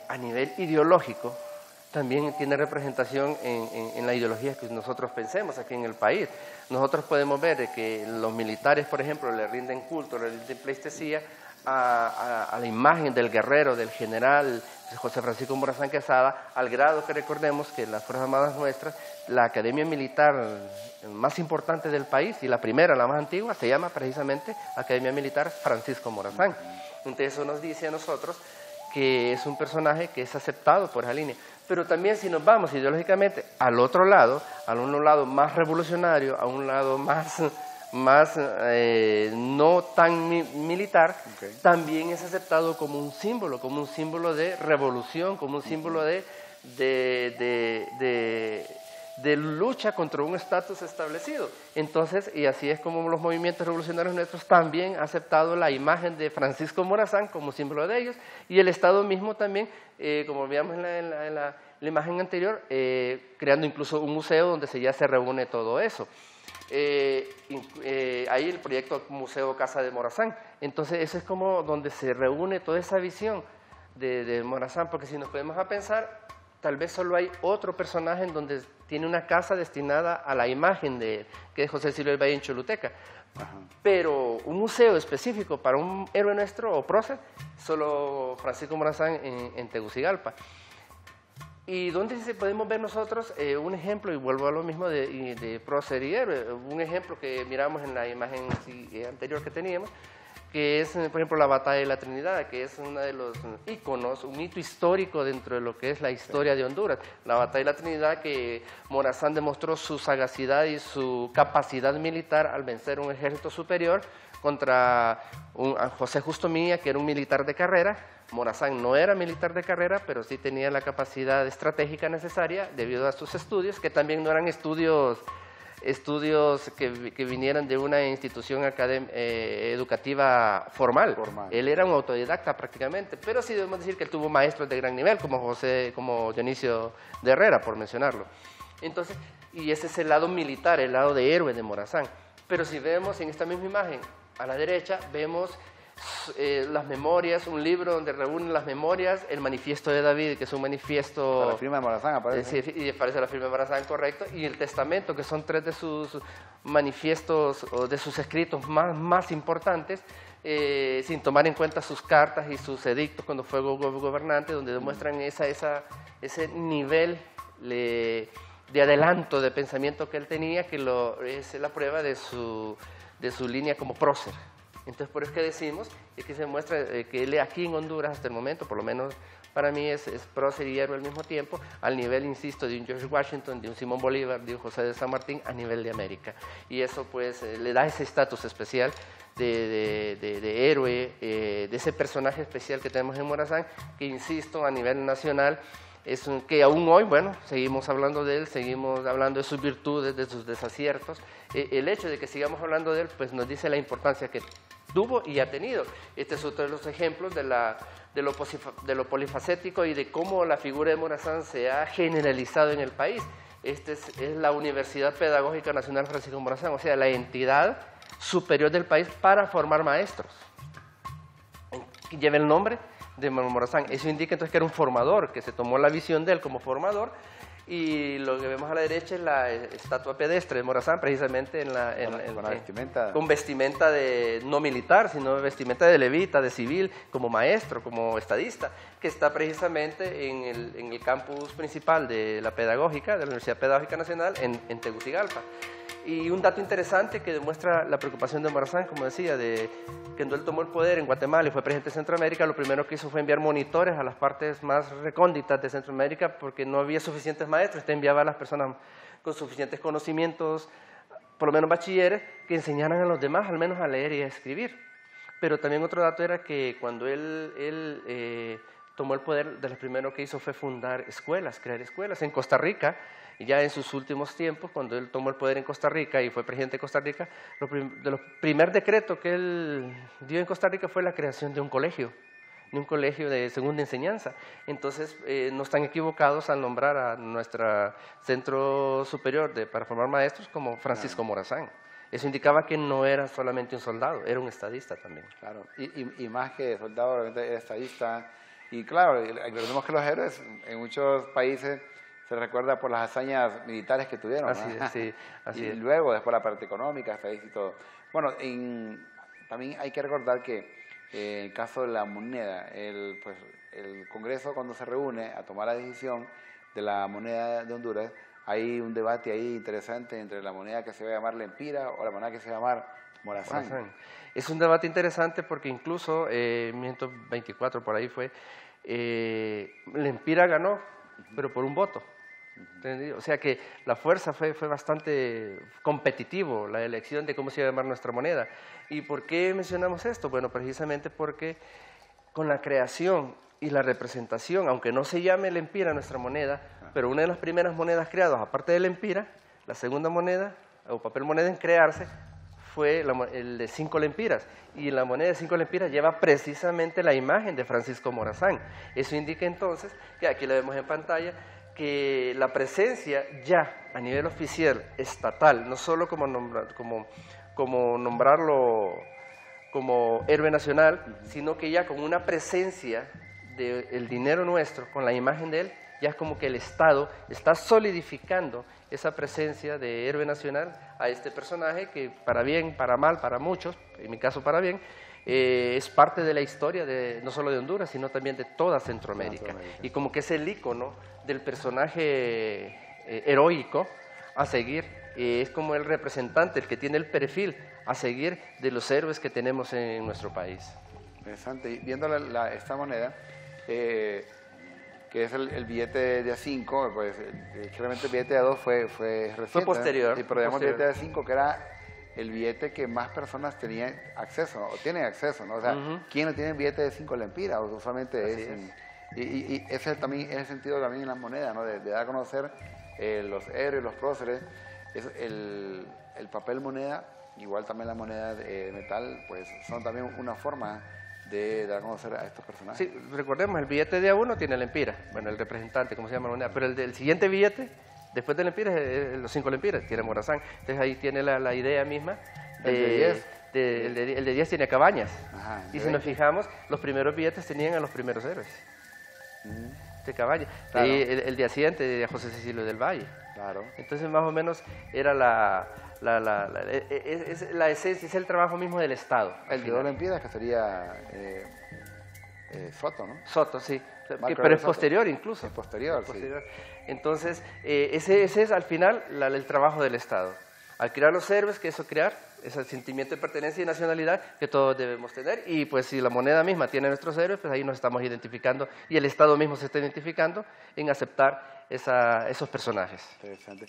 Speaker 4: a nivel ideológico, también tiene representación en la ideología que nosotros pensemos aquí en el país. Nosotros podemos ver que los militares, por ejemplo, le rinden culto, le rinden pleitesía a la imagen del guerrero, del general José Francisco Morazán Quesada, al grado que recordemos que en las Fuerzas Armadas nuestras, la academia militar más importante del país y la primera, la más antigua, se llama precisamente Academia Militar Francisco Morazán. Entonces eso nos dice a nosotros que es un personaje que es aceptado por esa línea. Pero también si nos vamos ideológicamente al otro lado, a un lado más revolucionario, a un lado más no tan militar, también es aceptado como un símbolo de revolución, como un símbolo de lucha contra un estatus establecido. Entonces, y así es como los movimientos revolucionarios nuestros también han aceptado la imagen de Francisco Morazán como símbolo de ellos, y el Estado mismo también, como veíamos en la imagen anterior, creando incluso un museo donde ya se reúne todo eso. Ahí el proyecto Museo Casa de Morazán. Entonces eso es como donde se reúne toda esa visión de Morazán, porque si nos podemos a pensar, tal vez solo hay otro personaje en donde tiene una casa destinada a la imagen de que es José Silvio del Valle en Choluteca. Ajá. Pero un museo específico para un héroe nuestro o prócer, solo Francisco Morazán en Tegucigalpa. ¿Y dónde podemos ver nosotros un ejemplo, y vuelvo a lo mismo de prócer y héroe? Un ejemplo que miramos en la imagen anterior que teníamos, que es, por ejemplo, la Batalla de la Trinidad, que es uno de los íconos, un hito histórico dentro de lo que es la historia de Honduras. La Batalla de la Trinidad, que Morazán demostró su sagacidad y su capacidad militar al vencer un ejército superior contra a José Justo Milla, que era un militar de carrera. Morazán no era militar de carrera, pero sí tenía la capacidad estratégica necesaria debido a sus estudios, que también no eran estudios que vinieran de una institución educativa formal. Él era un autodidacta prácticamente, pero sí debemos decir que él tuvo maestros de gran nivel, como Dionisio de Herrera, por mencionarlo. Entonces, y ese es el lado militar, el lado de héroe de Morazán. Pero si vemos en esta misma imagen, a la derecha, vemos las memorias, un libro donde reúnen las memorias, el manifiesto de David, que es un manifiesto...
Speaker 3: La firma de Morazán aparece.
Speaker 4: Sí, y aparece la firma de Morazán, correcto, y el testamento, que son 3 de sus manifiestos o de sus escritos más importantes, sin tomar en cuenta sus cartas y sus edictos cuando fue gobernante, donde demuestran ese nivel de adelanto de pensamiento que él tenía, que es la prueba de su línea como prócer. Entonces, por eso que decimos, es que se muestra que él aquí en Honduras, hasta el momento, por lo menos para mí, es prócer y héroe al mismo tiempo, al nivel, insisto, de un George Washington, de un Simón Bolívar, de un José de San Martín, a nivel de América. Y eso, pues, le da ese estatus especial de héroe, de ese personaje especial que tenemos en Morazán, que, insisto, a nivel nacional, que aún hoy, bueno, seguimos hablando de él, seguimos hablando de sus virtudes, de sus desaciertos. El hecho de que sigamos hablando de él, pues nos dice la importancia que tuvo y ha tenido. Este es otro de los ejemplos de lo polifacético y de cómo la figura de Morazán se ha generalizado en el país. Esta es la Universidad Pedagógica Nacional Francisco Morazán, o sea, la entidad superior del país para formar maestros. Lleva el nombre de Morazán. Eso indica entonces que era un formador, que se tomó la visión de él como formador, y lo que vemos a la derecha es la estatua pedestre de Morazán, precisamente con vestimenta no militar, sino vestimenta de levita, de civil, como maestro, como estadista, que está precisamente en el campus principal de la Pedagógica, de la Universidad Pedagógica Nacional, en Tegucigalpa. Y un dato interesante que demuestra la preocupación de Morazán, como decía, de que cuando él tomó el poder en Guatemala y fue presidente de Centroamérica, lo primero que hizo fue enviar monitores a las partes más recónditas de Centroamérica porque no había suficientes maestros. Entonces enviaba a las personas con suficientes conocimientos, por lo menos bachilleres, que enseñaran a los demás al menos a leer y a escribir. Pero también otro dato era que cuando él tomó el poder, de lo primero que hizo fue fundar escuelas, crear escuelas. En Costa Rica, ya en sus últimos tiempos, cuando él tomó el poder en Costa Rica y fue presidente de Costa Rica, primer decreto que él dio en Costa Rica fue la creación de un colegio de segunda enseñanza. Entonces, no están equivocados al nombrar a nuestro centro superior para formar maestros como Francisco Morazán. Eso indicaba que no era solamente un soldado, era un estadista también.
Speaker 3: Claro, y más que soldado, era estadista. Y claro, recordemos que los héroes en muchos países se recuerda por las hazañas militares que tuvieron.
Speaker 4: Así es, sí, así es.
Speaker 3: Y luego, después la parte económica, país y todo. Bueno, también hay que recordar que en el caso de la moneda, el Congreso cuando se reúne a tomar la decisión de la moneda de Honduras, hay un debate ahí interesante entre la moneda que se va a llamar Lempira o la moneda que se va a llamar Morazán.
Speaker 4: Es un debate interesante porque incluso, en 1924 por ahí fue, Lempira ganó, pero por un voto. O sea que la fuerza fue bastante competitivo, la elección de cómo se iba a llamar nuestra moneda. ¿Y por qué mencionamos esto? Bueno, precisamente porque con la creación y la representación, aunque no se llame Lempira nuestra moneda, pero una de las primeras monedas creadas, aparte de Lempira, la segunda moneda, o papel moneda en crearse, fue el de 5 lempiras, y la moneda de 5 lempiras lleva precisamente la imagen de Francisco Morazán. Eso indica entonces, que aquí lo vemos en pantalla, que la presencia ya a nivel oficial, estatal, no solo como nombrarlo como héroe nacional, sino que ya con una presencia del dinero nuestro, con la imagen de él, ya es como que el Estado está solidificando esa presencia de héroe nacional a este personaje que para bien, para mal, para muchos, en mi caso para bien, es parte de la historia no solo de Honduras, sino también de toda Centroamérica. Y como que es el ícono del personaje heroico a seguir, es como el representante, el que tiene el perfil a seguir de los héroes que tenemos en nuestro país.
Speaker 3: Interesante. Y viendo esta moneda, que es el billete de A5, pues claramente el billete de A2 fue reciente.
Speaker 4: Fue posterior.
Speaker 3: Sí, pero digamos el billete de A5, que era el billete que más personas tenían acceso, o tienen acceso, ¿no? O sea, ¿quién no tiene billete de 5 lempiras? Usualmente y ese también es el sentido también en las monedas, ¿no? De dar a conocer los héroes, los próceres, el papel moneda, igual también la moneda de metal, pues son también una forma de dar a conocer a estos personajes.
Speaker 4: Sí, recordemos, el billete de A1 tiene lempira, bueno, el representante, ¿cómo se llama la moneda? Pero el del siguiente billete, después de lempiras, los 5 lempiras, tiene Morazán. Entonces ahí tiene la idea misma.
Speaker 3: ¿El de 10?
Speaker 4: El de 10 tiene Cabañas.
Speaker 3: Ajá,
Speaker 4: y si nos fijamos, los primeros billetes tenían a los primeros héroes. De Cabañas.
Speaker 3: Claro.
Speaker 4: El de Accidente de José Cecilio del Valle.
Speaker 3: Claro.
Speaker 4: Entonces más o menos era la esencia, es el trabajo mismo del Estado.
Speaker 3: El de 2 lempiras, que sería Soto, ¿no?
Speaker 4: Soto, sí.
Speaker 3: Marco
Speaker 4: Pero es
Speaker 3: Soto.
Speaker 4: posterior incluso.
Speaker 3: Es posterior,
Speaker 4: Es
Speaker 3: sí.
Speaker 4: Entonces, ese es al final el trabajo del Estado. Al crear los héroes, que eso crear ese sentimiento de pertenencia y nacionalidad que todos debemos tener. Y pues si la moneda misma tiene nuestros héroes, pues ahí nos estamos identificando y el Estado mismo se está identificando en aceptar esos personajes.
Speaker 3: Interesante.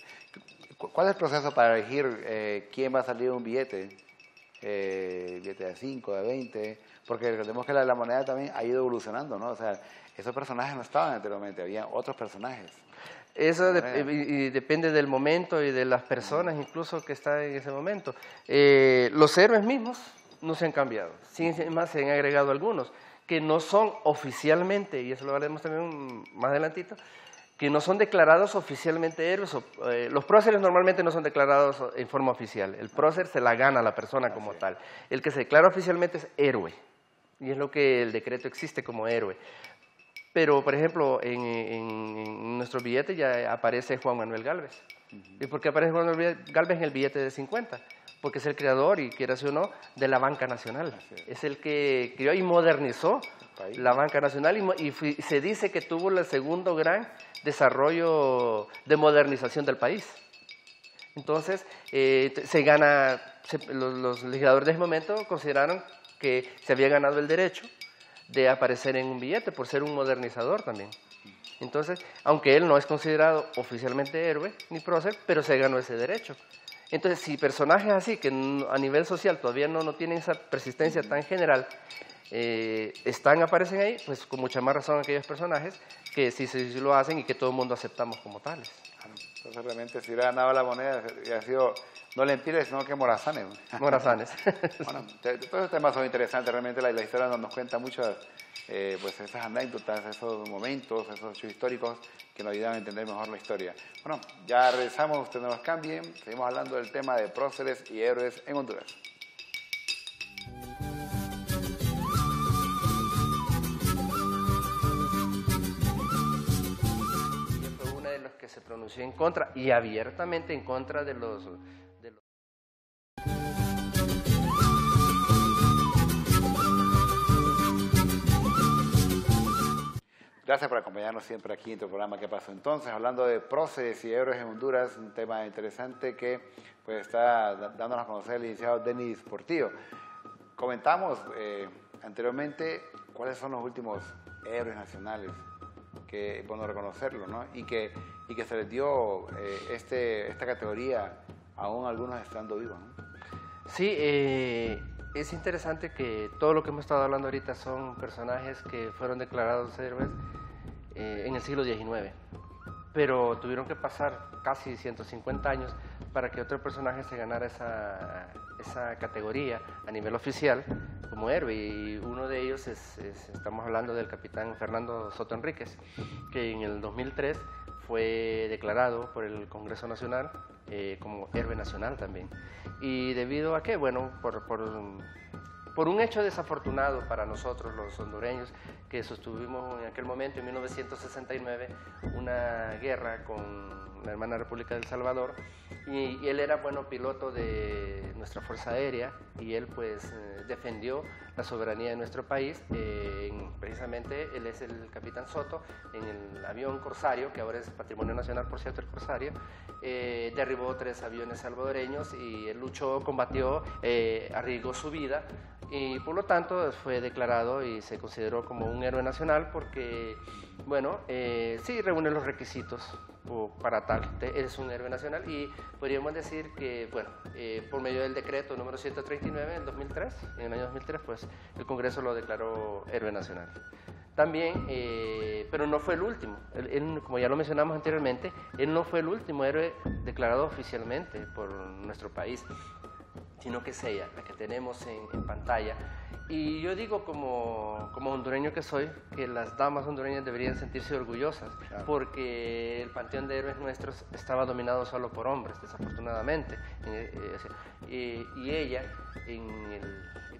Speaker 3: ¿Cuál es el proceso para elegir quién va a salir un billete? Billete de 5, de 20, porque recordemos que la moneda también ha ido evolucionando, ¿no? O sea, esos personajes no estaban anteriormente, había otros personajes.
Speaker 4: Eso y depende del momento y de las personas incluso que están en ese momento. Los héroes mismos no se han cambiado, sin más se han agregado algunos que no son oficialmente, y eso lo haremos también más adelantito, que no son declarados oficialmente héroes. Los próceres normalmente no son declarados en forma oficial. El prócer se la gana a la persona como tal. El que se declara oficialmente es héroe, y es lo que el decreto existe como héroe. Pero, por ejemplo, en nuestro billete ya aparece Juan Manuel Gálvez. ¿Y por qué aparece Juan Manuel Gálvez en el billete de 50? Porque es el creador, y quieras o no, de la banca nacional. Es el que creó y modernizó la banca nacional y se dice que tuvo el segundo gran desarrollo de modernización del país. Entonces, los legisladores de ese momento consideraron que se había ganado el derecho de aparecer en un billete por ser un modernizador también. Entonces, aunque él no es considerado oficialmente héroe ni prócer, pero se ganó ese derecho. Entonces, si personajes así, que a nivel social todavía no tienen esa persistencia tan general, aparecen ahí, pues con mucha más razón aquellos personajes que sí lo hacen y que todo el mundo aceptamos como tales.
Speaker 3: Entonces, realmente, si hubiera ganado la moneda, hubiera sido no Lempires, sino que Morazanes.
Speaker 4: Morazanes.
Speaker 3: Bueno, todos estos temas son interesantes, realmente la historia nos cuenta muchas pues esas anécdotas, esos momentos, esos hechos históricos que nos ayudan a entender mejor la historia. Bueno, ya regresamos, ustedes no nos cambien, seguimos hablando del tema de próceres y héroes en Honduras.
Speaker 4: Fue uno de los que se pronunció en contra y abiertamente en contra de los
Speaker 3: Gracias por acompañarnos siempre aquí en tu programa ¿Qué pasó entonces? Hablando de próceres y héroes en Honduras, un tema interesante que pues está dándonos a conocer el licenciado Denis Portillo. Comentamos anteriormente cuáles son los últimos héroes nacionales, que es bueno reconocerlo, ¿no? Y que se les dio esta categoría aún algunos estando vivos, ¿no?
Speaker 4: Sí, es interesante que todo lo que hemos estado hablando ahorita son personajes que fueron declarados héroes en el siglo XIX, pero tuvieron que pasar casi 150 años para que otro personaje se ganara esa categoría a nivel oficial como héroe, y uno de ellos estamos hablando del capitán Fernando Soto Enríquez, que en el 2003 fue declarado por el Congreso Nacional como héroe nacional también. ¿Y debido a qué? Bueno, por un hecho desafortunado para nosotros los hondureños, que sostuvimos en aquel momento, en 1969, una guerra con la hermana República del Salvador, y él era, bueno, piloto de nuestra Fuerza Aérea, y él pues defendió la soberanía de nuestro país. Precisamente él es el capitán Soto, en el avión Corsario, que ahora es Patrimonio Nacional, por cierto, el Corsario, derribó 3 aviones salvadoreños, y él luchó, combatió, arriesgó su vida, y por lo tanto fue declarado y se consideró como un héroe nacional porque, bueno, sí reúne los requisitos para tal, es un héroe nacional, y podríamos decir que, bueno, por medio del decreto número 139 en el año 2003, pues el Congreso lo declaró héroe nacional. También, pero no fue el último, como ya lo mencionamos anteriormente, él no fue el último héroe declarado oficialmente por nuestro país, sino que es ella, la que tenemos en pantalla. Y yo digo, como hondureño que soy, que las damas hondureñas deberían sentirse orgullosas, claro, porque el panteón de héroes nuestros estaba dominado solo por hombres, desafortunadamente. Y ella,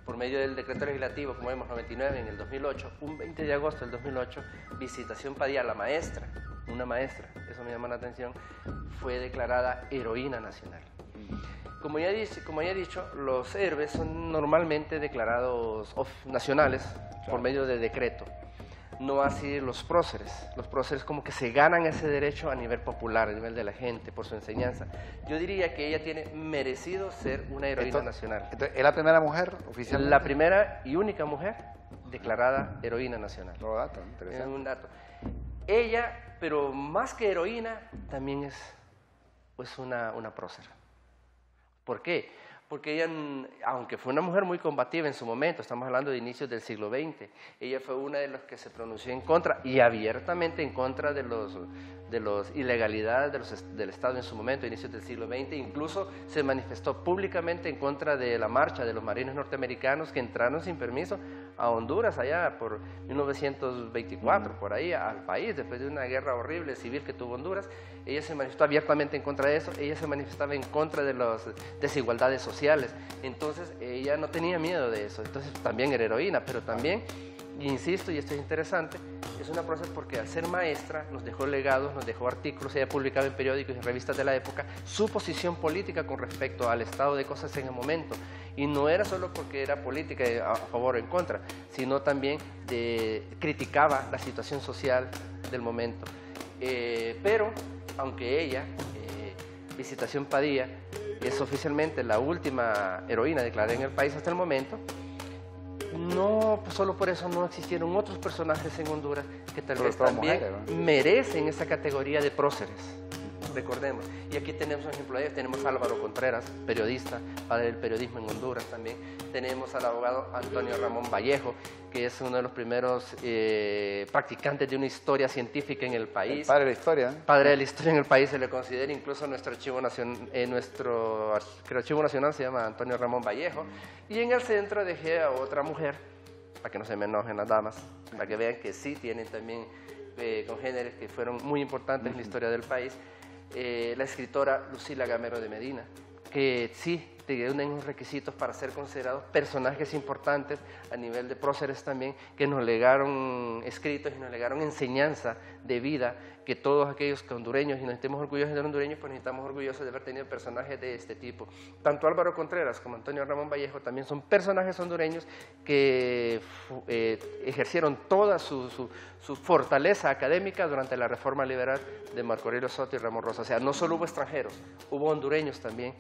Speaker 4: por medio del decreto legislativo, como vemos, 99 en el 2008, un 20 de agosto del 2008, Visitación Padilla, la maestra, una maestra, eso me llama la atención, fue declarada heroína nacional. Como ya he dicho, los héroes son normalmente declarados nacionales, claro, por medio de decreto. No así los próceres. Los próceres como que se ganan ese derecho a nivel popular, a nivel de la gente, por su enseñanza. Yo diría que ella tiene merecido ser una heroína nacional.
Speaker 3: Entonces, ¿es la primera mujer oficialmente?
Speaker 4: La primera y única mujer declarada heroína nacional.
Speaker 3: Otro dato, interesante.
Speaker 4: Es un dato. Ella, pero más que heroína, también es pues una prócer. ¿Por qué? Porque ella, aunque fue una mujer muy combativa en su momento, estamos hablando de inicios del siglo XX, ella fue una de las que se pronunció en contra y abiertamente en contra de las ilegalidades del Estado en su momento, inicios del siglo XX, incluso se manifestó públicamente en contra de la marcha de los marines norteamericanos que entraron sin permiso a Honduras allá por 1924, por ahí al país, después de una guerra horrible civil que tuvo Honduras. Ella se manifestó abiertamente en contra de eso, ella se manifestaba en contra de las desigualdades sociales, entonces ella no tenía miedo de eso, entonces también era heroína, pero también, insisto, y esto es interesante, es una prócer porque al ser maestra nos dejó legados, nos dejó artículos, ella publicaba en periódicos y en revistas de la época su posición política con respecto al estado de cosas en el momento, y no era solo porque era política a favor o en contra, sino también criticaba la situación social del momento. Pero, aunque ella, Visitación Padilla, es oficialmente la última heroína declarada en el país hasta el momento, no solo por eso no existieron otros personajes en Honduras que tal vez también merecen esa categoría de próceres. Recordemos, y aquí tenemos un ejemplo de ellos, tenemos a Álvaro Contreras, periodista, padre del periodismo en Honduras también, tenemos al abogado Antonio Ramón Vallejo, que es uno de los primeros practicantes de una historia científica en el país.
Speaker 3: El padre de la historia.
Speaker 4: Padre de la historia en el país, se le considera, incluso nuestro archivo nacional se llama Antonio Ramón Vallejo, y en el centro dejé a otra mujer, para que no se me enojen las damas, para que vean que sí tienen también congéneres que fueron muy importantes en la historia del país, la escritora Lucila Gamero de Medina, que sí tiene unos requisitos para ser considerados personajes importantes a nivel de próceres también, que nos legaron escritos y nos legaron enseñanza de vida, que todos aquellos que hondureños, y nos estemos orgullosos de los hondureños, pues necesitamos orgullosos de haber tenido personajes de este tipo. Tanto Álvaro Contreras como Antonio Ramón Vallejo también son personajes hondureños que ejercieron toda su fortaleza académica durante la reforma liberal de Marco Aurelio Soto y Ramón Rosa. O sea, no solo hubo extranjeros, hubo hondureños también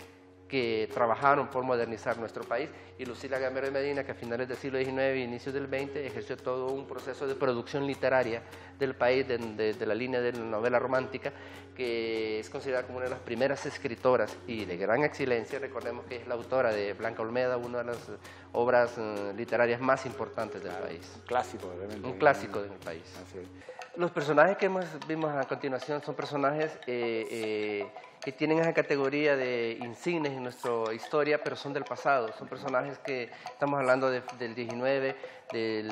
Speaker 4: que trabajaron por modernizar nuestro país, y Lucila Gamero de Medina, que a finales del siglo XIX e inicios del XX ejerció todo un proceso de producción literaria del país, de la línea de la novela romántica, que es considerada como una de las primeras escritoras y de gran excelencia. Recordemos que es la autora de Blanca Olmeda, una de las obras literarias más importantes del país.
Speaker 3: Un clásico, realmente.
Speaker 4: Un clásico del país.
Speaker 3: Así es.
Speaker 4: Los personajes que vimos a continuación son personajes que tienen esa categoría de insignes en nuestra historia, pero son del pasado. Son personajes que estamos hablando del XIX, de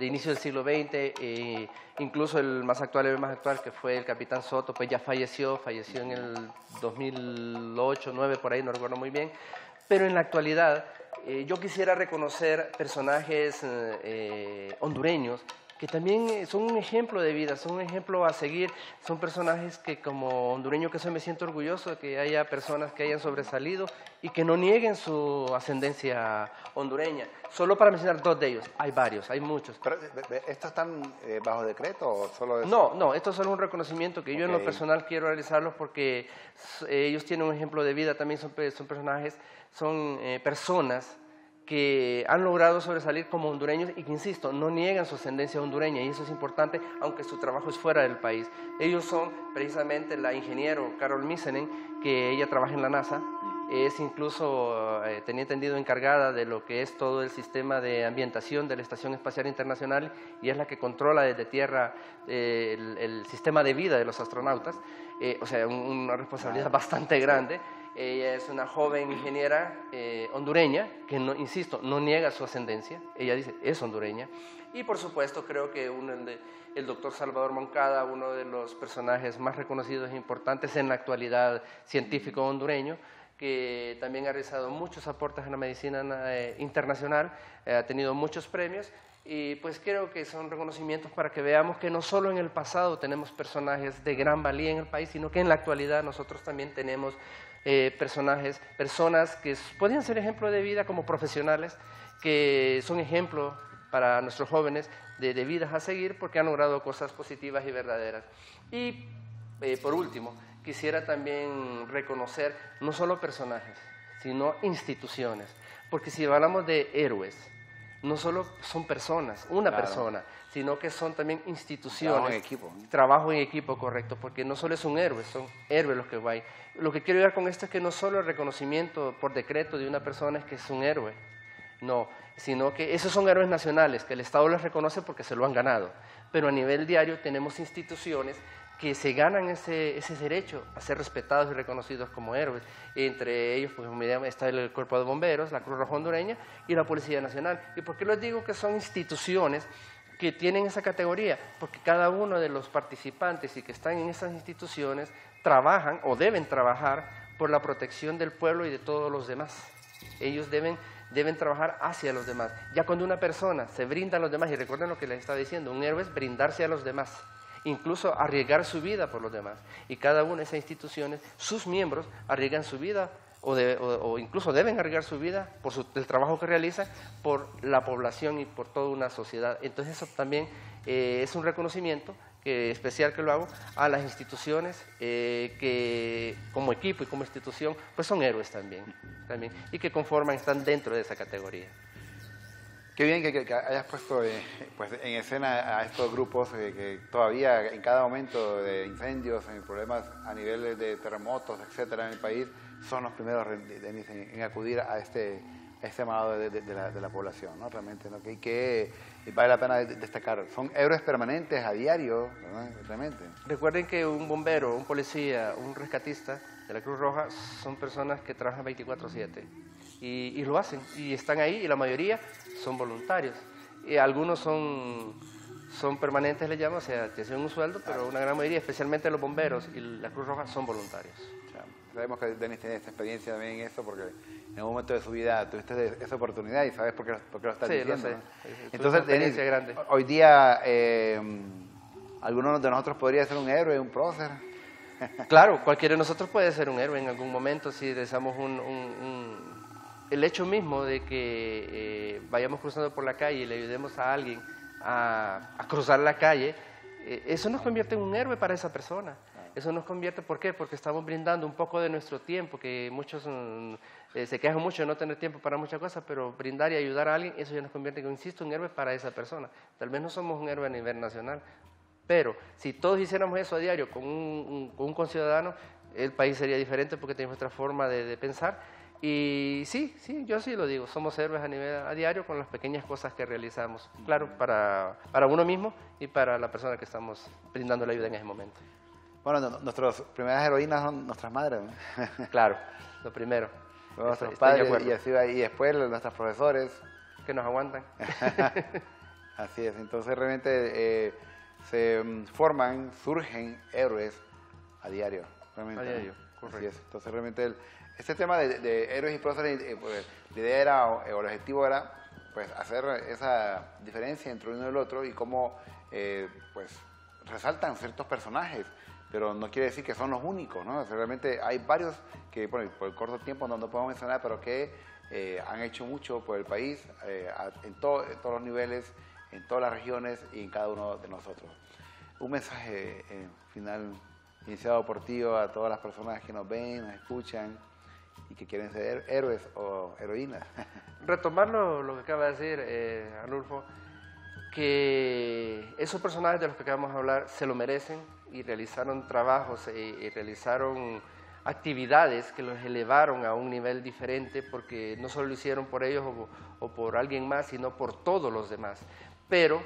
Speaker 4: inicio del siglo XX, incluso el más actual, que fue el capitán Soto, pues ya falleció en el 2008, 2009, por ahí, no recuerdo muy bien. Pero en la actualidad, yo quisiera reconocer personajes hondureños que también son un ejemplo de vida, son un ejemplo a seguir, son personajes que como hondureño que soy me siento orgulloso de que haya personas que hayan sobresalido y que no nieguen su ascendencia hondureña. Solo para mencionar 2 de ellos, hay varios, hay muchos.
Speaker 3: Pero, ¿estos están bajo decreto o solo es...?
Speaker 4: No, esto es solo un reconocimiento que yo en lo personal quiero realizarlos porque ellos tienen un ejemplo de vida, también son personajes, son personas que han logrado sobresalir como hondureños y que, insisto, no niegan su ascendencia hondureña, y eso es importante, aunque su trabajo es fuera del país. Ellos son precisamente la ingeniero Carol Misenen, que ella trabaja en la NASA, es incluso, tenía entendido, encargada de lo que es todo el sistema de ambientación de la Estación Espacial Internacional, y es la que controla desde tierra el sistema de vida de los astronautas, o sea, una responsabilidad bastante grande. Ella es una joven ingeniera hondureña que, no, insisto, no niega su ascendencia. Ella dice, es hondureña. Y por supuesto creo que el doctor Salvador Moncada, uno de los personajes más reconocidos e importantes en la actualidad científico hondureño, que también ha realizado muchos aportes en la medicina internacional, ha tenido muchos premios. Y pues creo que son reconocimientos para que veamos que no solo en el pasado tenemos personajes de gran valía en el país, sino que en la actualidad nosotros también tenemos personas que podrían ser ejemplo de vida como profesionales, que son ejemplo para nuestros jóvenes de vidas a seguir porque han logrado cosas positivas y verdaderas. Y por último, quisiera también reconocer no solo personajes, sino instituciones, porque si hablamos de héroes, no solo son personas, una persona, sino que son también instituciones.
Speaker 3: Trabajo en equipo.
Speaker 4: Trabajo en equipo, correcto, porque no solo es un héroe, son héroes los que van. Lo que quiero llegar con esto es que no solo el reconocimiento por decreto de una persona es que es un héroe, no, sino que esos son héroes nacionales, que el Estado les reconoce porque se lo han ganado, pero a nivel diario tenemos instituciones que se ganan ese derecho a ser respetados y reconocidos como héroes. Entre ellos, pues, está el Cuerpo de Bomberos, la Cruz Roja Hondureña y la Policía Nacional. ¿Y por qué les digo que son instituciones que tienen esa categoría? Porque cada uno de los participantes y que están en esas instituciones trabajan o deben trabajar por la protección del pueblo y de todos los demás. Ellos deben trabajar hacia los demás. Ya cuando una persona se brinda a los demás, y recuerden lo que les estaba diciendo, un héroe es brindarse a los demás, incluso arriesgar su vida por los demás. Y cada una de esas instituciones, sus miembros, arriesgan su vida o incluso deben arriesgar su vida por el trabajo que realizan, por la población y por toda una sociedad. Entonces eso también es un reconocimiento especial que lo hago a las instituciones que como equipo y como institución pues son héroes también y que están dentro de esa categoría.
Speaker 3: Qué bien que hayas puesto pues en escena a estos grupos que todavía en cada momento de incendios, en problemas a nivel de terremotos, etcétera, en el país, son los primeros en acudir a este llamado de la población, ¿no? Realmente, ¿no? Que vale la pena destacar. Son héroes permanentes a diario, ¿verdad? Realmente.
Speaker 4: Recuerden que un bombero, un policía, un rescatista de la Cruz Roja son personas que trabajan 24/7 y lo hacen, y están ahí, y la mayoría son voluntarios. Y algunos son permanentes, le llaman, o sea, tienen un sueldo, pero una gran mayoría, especialmente los bomberos y la Cruz Roja, son voluntarios.
Speaker 3: Sabemos que Denis tiene esta experiencia también en eso, porque en un momento de su vida tuviste esa oportunidad y sabes por qué lo estás diciendo.
Speaker 4: Sí, lo sé.
Speaker 3: ¿No? Entonces, Denis,
Speaker 4: grande.
Speaker 3: Hoy día, ¿alguno de nosotros podría ser un héroe, un prócer?
Speaker 4: Claro, cualquiera de nosotros puede ser un héroe en algún momento si deseamos el hecho mismo de que vayamos cruzando por la calle y le ayudemos a alguien a cruzar la calle, eso nos convierte en un héroe para esa persona. Eso nos convierte, ¿por qué? Porque estamos brindando un poco de nuestro tiempo, que muchos se quejan mucho de no tener tiempo para muchas cosas, pero brindar y ayudar a alguien, eso ya nos convierte, insisto, en un héroe para esa persona. Tal vez no somos un héroe a nivel nacional, pero si todos hiciéramos eso a diario con un conciudadano, el país sería diferente porque tenemos otra forma de pensar. Y sí, yo sí lo digo, somos héroes a diario con las pequeñas cosas que realizamos. Claro, para uno mismo y para la persona que estamos brindando la ayuda en ese momento.
Speaker 3: Bueno, nuestras primeras heroínas son nuestras madres, ¿no?
Speaker 4: Claro, lo primero.
Speaker 3: Nuestros padres y después nuestros profesores.
Speaker 4: Que nos aguantan.
Speaker 3: Así es, entonces realmente surgen héroes a diario. Realmente,
Speaker 4: a diario,
Speaker 3: ¿no?
Speaker 4: correcto.
Speaker 3: Así es. Entonces realmente Este tema de héroes y próceres, pues, la idea era, o el objetivo era, pues, hacer esa diferencia entre uno y el otro y cómo, pues, resaltan ciertos personajes, pero no quiere decir que son los únicos, ¿no? O sea, realmente hay varios que, por el corto tiempo no podemos mencionar, pero que han hecho mucho por el país, en todos los niveles, en todas las regiones y en cada uno de nosotros. Un mensaje final, iniciado por ti, a todas las personas que nos ven, nos escuchan y que quieren ser héroes o heroínas.
Speaker 4: Retomar lo que acaba de decir Arnulfo, que esos personajes de los que acabamos de hablar se lo merecen y realizaron trabajos y realizaron actividades que los elevaron a un nivel diferente, porque no solo lo hicieron por ellos o por alguien más, sino por todos los demás. Pero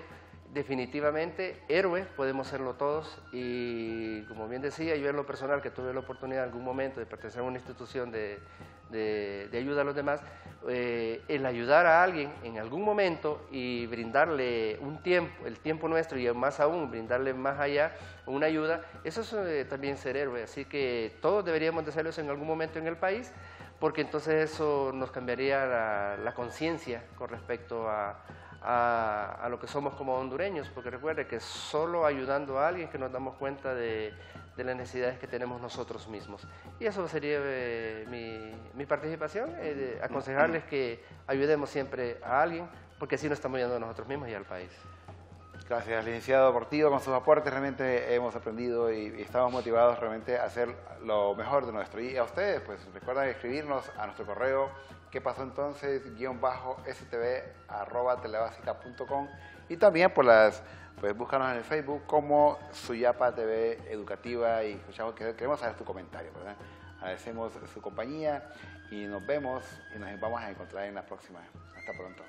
Speaker 4: definitivamente héroes podemos serlo todos, y como bien decía, yo en lo personal, que tuve la oportunidad en algún momento de pertenecer a una institución de ayuda a los demás, el ayudar a alguien en algún momento y brindarle un tiempo, el tiempo nuestro, y más aún brindarle más allá una ayuda, eso es también ser héroe. Así que todos deberíamos de hacerlo en algún momento en el país, porque entonces eso nos cambiaría la conciencia con respecto a lo que somos como hondureños, porque recuerde que solo ayudando a alguien que nos damos cuenta de las necesidades que tenemos nosotros mismos. Y eso sería mi participación, aconsejarles que ayudemos siempre a alguien, porque así nos estamos ayudando a nosotros mismos y al país.
Speaker 3: Gracias, licenciado Portillo, con sus aportes realmente hemos aprendido y estamos motivados realmente a hacer lo mejor de nuestro. Y a ustedes, pues recuerden escribirnos a nuestro correo ¿qué pasó entonces? _stv@telebasica.com, y también pues búscanos en el Facebook como Suyapa TV Educativa, y escuchamos que queremos saber tu comentario, ¿verdad? Agradecemos su compañía y nos vemos y nos vamos a encontrar en la próxima. Hasta pronto.